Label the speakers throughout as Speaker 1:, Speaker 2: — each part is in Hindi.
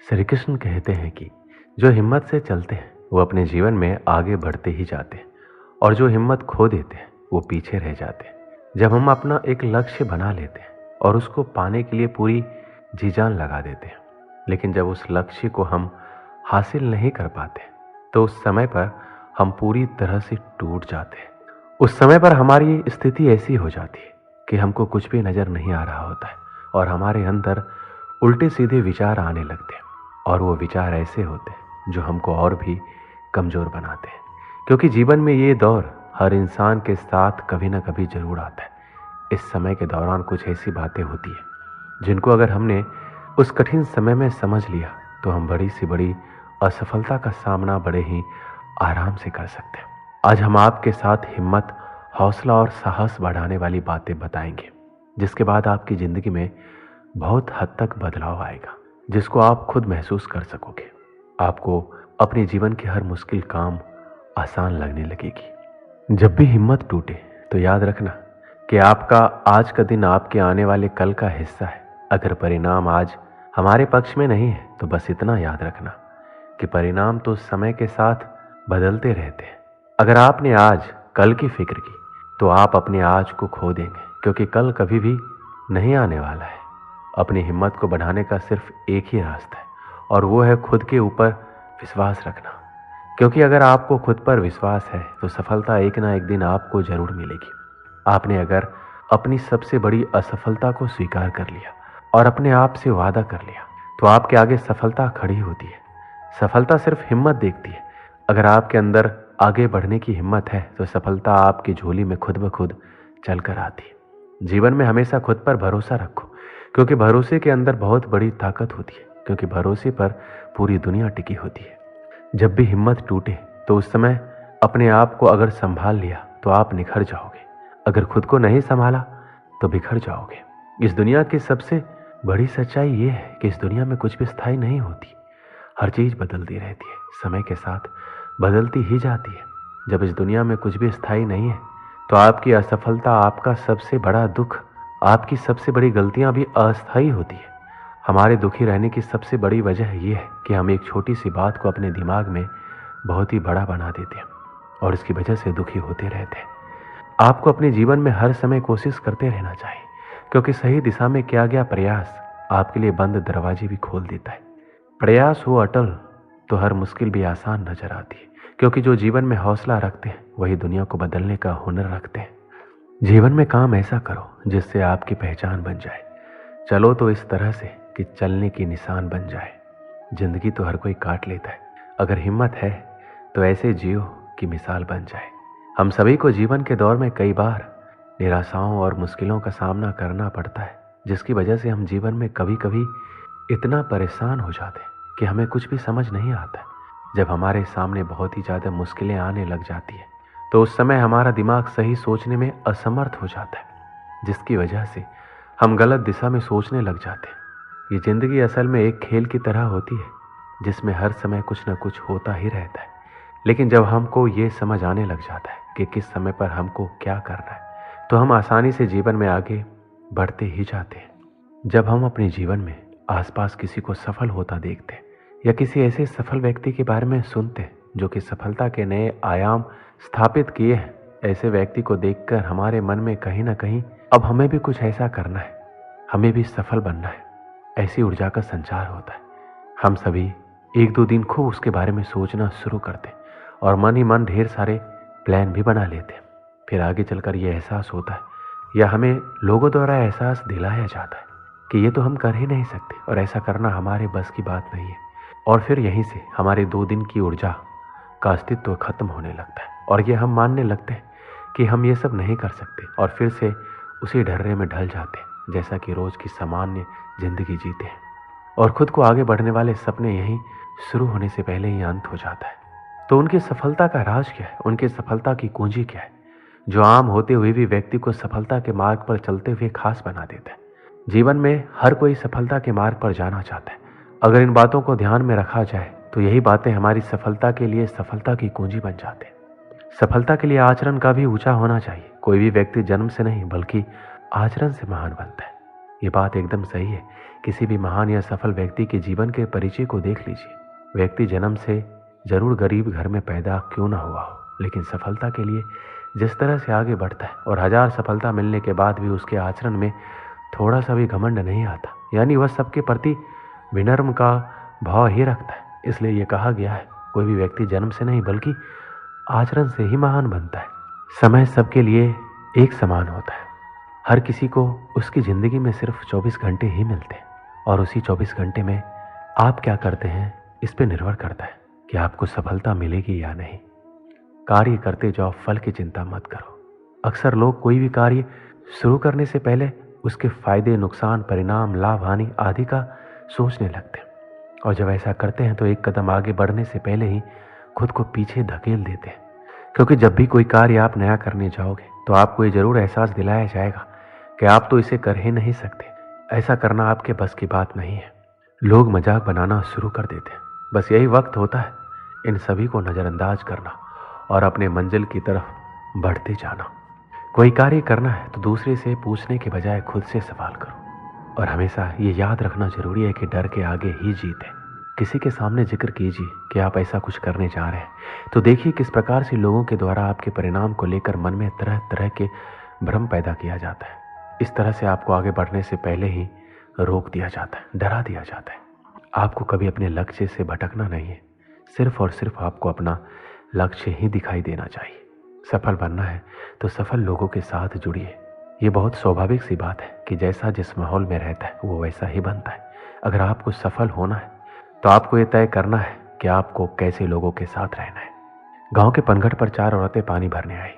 Speaker 1: श्री कृष्ण कहते हैं कि जो हिम्मत से चलते हैं वो अपने जीवन में आगे बढ़ते ही जाते हैं और जो हिम्मत खो देते हैं वो पीछे रह जाते हैं। जब हम अपना एक लक्ष्य बना लेते हैं और उसको पाने के लिए पूरी जी जान लगा देते हैं, लेकिन जब उस लक्ष्य को हम हासिल नहीं कर पाते तो उस समय पर हम पूरी तरह से टूट जाते हैं। उस समय पर हमारी स्थिति ऐसी हो जाती है कि हमको कुछ भी नज़र नहीं आ रहा होता है और हमारे अंदर उल्टे सीधे विचार आने लगते हैं और वो विचार ऐसे होते हैं जो हमको और भी कमज़ोर बनाते हैं। क्योंकि जीवन में ये दौर हर इंसान के साथ कभी ना कभी ज़रूर आता है। इस समय के दौरान कुछ ऐसी बातें होती है जिनको अगर हमने उस कठिन समय में समझ लिया तो हम बड़ी से बड़ी असफलता का सामना बड़े ही आराम से कर सकते हैं। आज हम आपके साथ हिम्मत, हौसला और साहस बढ़ाने वाली बातें बताएंगे, जिसके बाद आपकी ज़िंदगी में बहुत हद तक बदलाव आएगा, जिसको आप खुद महसूस कर सकोगे। आपको अपने जीवन के हर मुश्किल काम आसान लगने लगेगी। जब भी हिम्मत टूटे तो याद रखना कि आपका आज का दिन आपके आने वाले कल का हिस्सा है। अगर परिणाम आज हमारे पक्ष में नहीं है तो बस इतना याद रखना कि परिणाम तो समय के साथ बदलते रहते हैं। अगर आपने आज कल की फिक्र की तो आप अपने आज को खो देंगे, क्योंकि कल कभी भी नहीं आने वाला है। अपनी हिम्मत को बढ़ाने का सिर्फ एक ही रास्ता है और वो है खुद के ऊपर विश्वास रखना। क्योंकि अगर आपको खुद पर विश्वास है तो सफलता एक ना एक दिन आपको जरूर मिलेगी। आपने अगर अपनी सबसे बड़ी असफलता को स्वीकार कर लिया और अपने आप से वादा कर लिया तो आपके आगे सफलता खड़ी होती है। सफलता सिर्फ हिम्मत देखती है। अगर आपके अंदर आगे बढ़ने की हिम्मत है तो सफलता आपकी झोली में खुद ब खुद चल कर आती है। जीवन में हमेशा खुद पर भरोसा रखो, क्योंकि भरोसे के अंदर बहुत बड़ी ताकत होती है, क्योंकि भरोसे पर पूरी दुनिया टिकी होती है। जब भी हिम्मत टूटे तो उस समय अपने आप को अगर संभाल लिया तो आप निखर जाओगे। अगर खुद को नहीं संभाला तो बिखर जाओगे। इस दुनिया की सबसे बड़ी सच्चाई ये है कि इस दुनिया में कुछ भी स्थायी नहीं होती। हर चीज़ बदलती रहती है, समय के साथ बदलती ही जाती है। जब इस दुनिया में कुछ भी स्थायी नहीं है तो आपकी असफलता, आपका सबसे बड़ा दुख, आपकी सबसे बड़ी गलतियां भी अस्थायी होती है। हमारे दुखी रहने की सबसे बड़ी वजह यह है कि हम एक छोटी सी बात को अपने दिमाग में बहुत ही बड़ा बना देते हैं और इसकी वजह से दुखी होते रहते हैं। आपको अपने जीवन में हर समय कोशिश करते रहना चाहिए, क्योंकि सही दिशा में किया गया प्रयास आपके लिए बंद दरवाजे भी खोल देता है। प्रयास हो अटल तो हर मुश्किल भी आसान नजर आती है, क्योंकि जो जीवन में हौसला रखते हैं वही दुनिया को बदलने का हुनर रखते हैं। जीवन में काम ऐसा करो जिससे आपकी पहचान बन जाए। चलो तो इस तरह से कि चलने की निशान बन जाए। जिंदगी तो हर कोई काट लेता है, अगर हिम्मत है तो ऐसे जियो कि मिसाल बन जाए। हम सभी को जीवन के दौर में कई बार निराशाओं और मुश्किलों का सामना करना पड़ता है, जिसकी वजह से हम जीवन में कभी कभी इतना परेशान हो जाते हैं कि हमें कुछ भी समझ नहीं आता है। जब हमारे सामने बहुत ही ज़्यादा मुश्किलें आने लग जाती है तो उस समय हमारा दिमाग सही सोचने में असमर्थ हो जाता है, जिसकी वजह से हम गलत दिशा में सोचने लग जाते हैं। ये ज़िंदगी असल में एक खेल की तरह होती है जिसमें हर समय कुछ न कुछ होता ही रहता है। लेकिन जब हमको ये समझ आने लग जाता है कि किस समय पर हमको क्या करना है तो हम आसानी से जीवन में आगे बढ़ते ही जाते हैं। जब हम अपने जीवन में आसपास किसी को सफल होता देखते हैं या किसी ऐसे सफल व्यक्ति के बारे में सुनते हैं जो कि सफलता के नए आयाम स्थापित किए हैं, ऐसे व्यक्ति को देखकर हमारे मन में कहीं ना कहीं अब हमें भी कुछ ऐसा करना है, हमें भी सफल बनना है, ऐसी ऊर्जा का संचार होता है। हम सभी एक दो दिन खूब उसके बारे में सोचना शुरू करते हैं और मन ही मन ढेर सारे प्लान भी बना लेते हैं। फिर आगे चलकर ये एहसास होता है या हमें लोगों द्वारा एहसास दिलाया जाता है कि ये तो हम कर ही नहीं सकते और ऐसा करना हमारे बस की बात नहीं है। और फिर यहीं से हमारे 2 दिन की ऊर्जा का अस्तित्व खत्म होने लगता है और ये हम मानने लगते हैं कि हम ये सब नहीं कर सकते और फिर से उसी ढर्रे में ढल जाते हैं जैसा कि रोज की सामान्य जिंदगी जीते हैं। और खुद को आगे बढ़ने वाले सपने यहीं शुरू होने से पहले ही अंत हो जाता है। तो उनकी सफलता का राज क्या है, उनकी सफलता की कुंजी क्या है, जो आम होते हुए भी व्यक्ति को सफलता के मार्ग पर चलते हुए खास बना देता है। जीवन में हर कोई सफलता के मार्ग पर जाना चाहता है। अगर इन बातों को ध्यान में रखा जाए तो यही बातें हमारी सफलता के लिए सफलता की कुंजी बन जाते हैं। सफलता के लिए आचरण का भी ऊंचा होना चाहिए। कोई भी व्यक्ति जन्म से नहीं बल्कि आचरण से महान बनता है। ये बात एकदम सही है। किसी भी महान या सफल व्यक्ति के जीवन के परिचय को देख लीजिए। व्यक्ति जन्म से जरूर गरीब घर में पैदा क्यों ना हुआ हो, लेकिन सफलता के लिए जिस तरह से आगे बढ़ता है और हजार सफलता मिलने के बाद भी उसके आचरण में थोड़ा सा भी घमंड नहीं आता, यानी वह सबके प्रति विनम्र का भाव ही रखता है। इसलिए यह कहा गया है, कोई भी व्यक्ति जन्म से नहीं बल्कि आचरण से ही महान बनता है। समय सबके लिए एक समान होता है। हर किसी को उसकी ज़िंदगी में सिर्फ 24 घंटे ही मिलते हैं और उसी 24 घंटे में आप क्या करते हैं इस पर निर्भर करता है कि आपको सफलता मिलेगी या नहीं। कार्य करते जाओ, फल की चिंता मत करो। अक्सर लोग कोई भी कार्य शुरू करने से पहले उसके फायदे, नुकसान, परिणाम, लाभ, हानि आदि का सोचने लगते हैं और जब ऐसा करते हैं तो एक कदम आगे बढ़ने से पहले ही खुद को पीछे धकेल देते हैं। क्योंकि जब भी कोई कार्य आप नया करने जाओगे तो आपको ये जरूर एहसास दिलाया जाएगा कि आप तो इसे कर ही नहीं सकते, ऐसा करना आपके बस की बात नहीं है। लोग मजाक बनाना शुरू कर देते हैं। बस यही वक्त होता है इन सभी को नज़रअंदाज करना और अपने मंजिल की तरफ बढ़ते जाना। कोई कार्य करना है तो दूसरे से पूछने के बजाय खुद से सवाल करो और हमेशा ये याद रखना जरूरी है कि डर के आगे ही जीत है। किसी के सामने जिक्र कीजिए कि आप ऐसा कुछ करने जा रहे हैं तो देखिए किस प्रकार से लोगों के द्वारा आपके परिणाम को लेकर मन में तरह तरह के भ्रम पैदा किया जाता है। इस तरह से आपको आगे बढ़ने से पहले ही रोक दिया जाता है, डरा दिया जाता है। आपको कभी अपने लक्ष्य से भटकना नहीं है, सिर्फ और सिर्फ आपको अपना लक्ष्य ही दिखाई देना चाहिए। सफल बनना है तो सफल लोगों के साथ जुड़िए। ये बहुत स्वाभाविक सी बात है कि जैसा जिस माहौल में रहता है वो वैसा ही बनता है। अगर आपको सफल होना है तो आपको ये तय करना है कि आपको कैसे लोगों के साथ रहना है। गांव के पनघट पर 4 औरतें पानी भरने आई।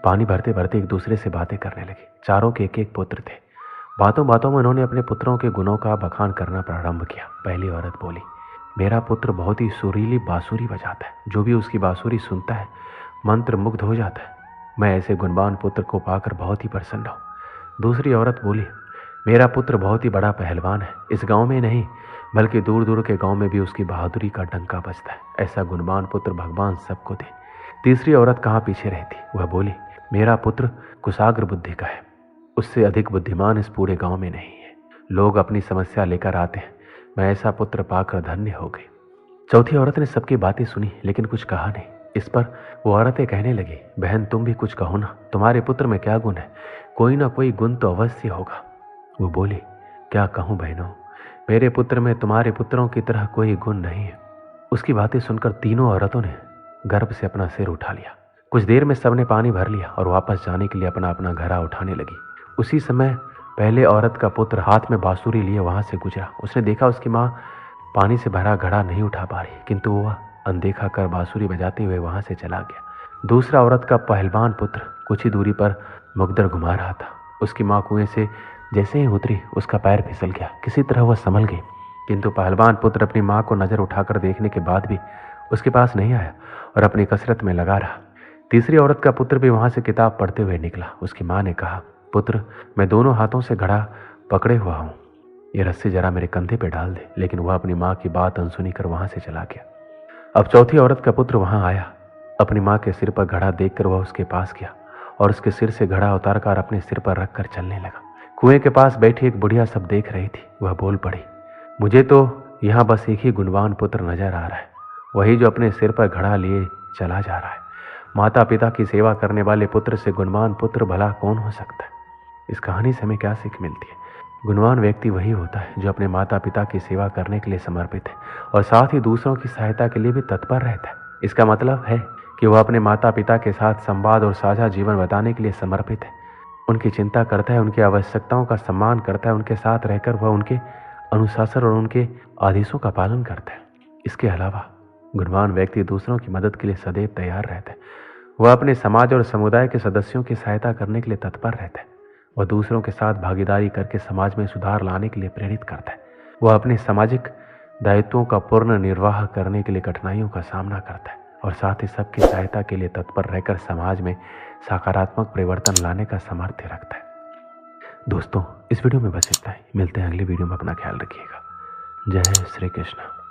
Speaker 1: पानी भरते भरते एक दूसरे से बातें करने लगी। चारों के एक एक पुत्र थे। बातों बातों में उन्होंने अपने पुत्रों के गुणों का बखान करना प्रारंभ किया। पहली औरत बोली, मेरा पुत्र बहुत ही सुरीली बांसुरी बजाता है। जो भी उसकी बांसुरी सुनता है मंत्र मुग्ध हो जाता है। मैं ऐसे गुणवान पुत्र को पाकर बहुत ही प्रसन्न हूँ। दूसरी औरत बोली, मेरा पुत्र बहुत ही बड़ा पहलवान है। इस गांव में नहीं बल्कि दूर दूर के गांव में भी उसकी बहादुरी का डंका बजता है। ऐसा गुणवान पुत्र भगवान सबको दे। तीसरी औरत कहाँ पीछे रहती, वह बोली, मेरा पुत्र कुशाग्र बुद्धि का है। उससे अधिक बुद्धिमान इस पूरे गांव में नहीं है। लोग अपनी समस्या लेकर आते हैं, मैं ऐसा पुत्र पाकर धन्य हो गई। चौथी औरत ने सबकी बातें सुनी लेकिन कुछ कहा नहीं। इस पर वो औरतें कहने लगी, बहन तुम भी कुछ कहो ना, तुम्हारे पुत्र में क्या गुण है? कोई ना कोई गुण तो अवश्य होगा। वो बोली, क्या कहूँ बहनों, मेरे पुत्र में तुम्हारे पुत्रों की तरह कोई गुण नहीं है। उसकी बातें सुनकर तीनों औरतों ने गर्भ से अपना सिर उठा लिया। कुछ देर में सबने पानी भर लिया और वापस जाने के लिए अपना अपना घड़ा उठाने लगी। उसी समय पहले औरत का पुत्र हाथ में बांसुरी लिए वहां से गुजरा। उसने देखा उसकी माँ पानी से भरा घड़ा नहीं उठा पा रही, किंतु वह अनदेखा कर बांसुरी बजाते हुए वहां से चला गया। दूसरा औरत का पहलवान पुत्र कुछ ही दूरी पर मुकद्दर घुमा रहा था। उसकी माँ कुएं से जैसे ही उतरी उसका पैर फिसल गया। किसी तरह वह संभल गई, किंतु पहलवान पुत्र अपनी माँ को नजर उठाकर देखने के बाद भी उसके पास नहीं आया और अपनी कसरत में लगा रहा। तीसरी औरत का पुत्र भी वहां से किताब पढ़ते हुए निकला। उसकी माँ ने कहा, पुत्र मैं दोनों हाथों से घड़ा पकड़े हुआ हूँ, ये रस्सी जरा मेरे कंधे पे डाल दे। लेकिन वह अपनी माँ की बात अनसुनी कर वहां से चला गया। अब चौथी औरत का पुत्र वहां आया। अपनी माँ के सिर पर घड़ा देखकर वह उसके पास गया और उसके सिर से घड़ा उतारकर अपने सिर पर रखकर चलने लगा। कुएं के पास बैठी एक बुढ़िया सब देख रही थी। वह बोल पड़ी, मुझे तो यहाँ बस एक ही गुणवान पुत्र नजर आ रहा है, वही जो अपने सिर पर घड़ा लिए चला जा रहा है। माता पिता की सेवा करने वाले पुत्र से गुणवान पुत्र भला कौन हो सकता है? इस कहानी से हमें क्या सीख मिलती है? गुणवान व्यक्ति वही होता है जो अपने माता पिता की सेवा करने के लिए समर्पित है और साथ ही दूसरों की सहायता के लिए भी तत्पर रहता है। इसका मतलब है कि वह अपने माता पिता के साथ संवाद और साझा जीवन बताने के लिए समर्पित है। उनकी चिंता करता है, उनकी आवश्यकताओं का सम्मान करता है, उनके साथ रहकर वह उनके अनुशासन और उनके आदेशों का पालन करता है। इसके अलावा गुणवान व्यक्ति दूसरों की मदद के लिए सदैव तैयार रहता है। वह अपने समाज और समुदाय के सदस्यों की सहायता करने के लिए तत्पर रहता है। वह दूसरों के साथ भागीदारी करके समाज में सुधार लाने के लिए प्रेरित करता है। वह अपने सामाजिक दायित्वों का पूर्ण निर्वाह करने के लिए कठिनाइयों का सामना करता है और साथ ही सबकी सहायता के लिए तत्पर रहकर समाज में सकारात्मक परिवर्तन लाने का सामर्थ्य रखता है। दोस्तों, इस वीडियो में बस इतना ही। मिलते हैं अगली वीडियो में। अपना ख्याल रखिएगा। जय श्री कृष्ण।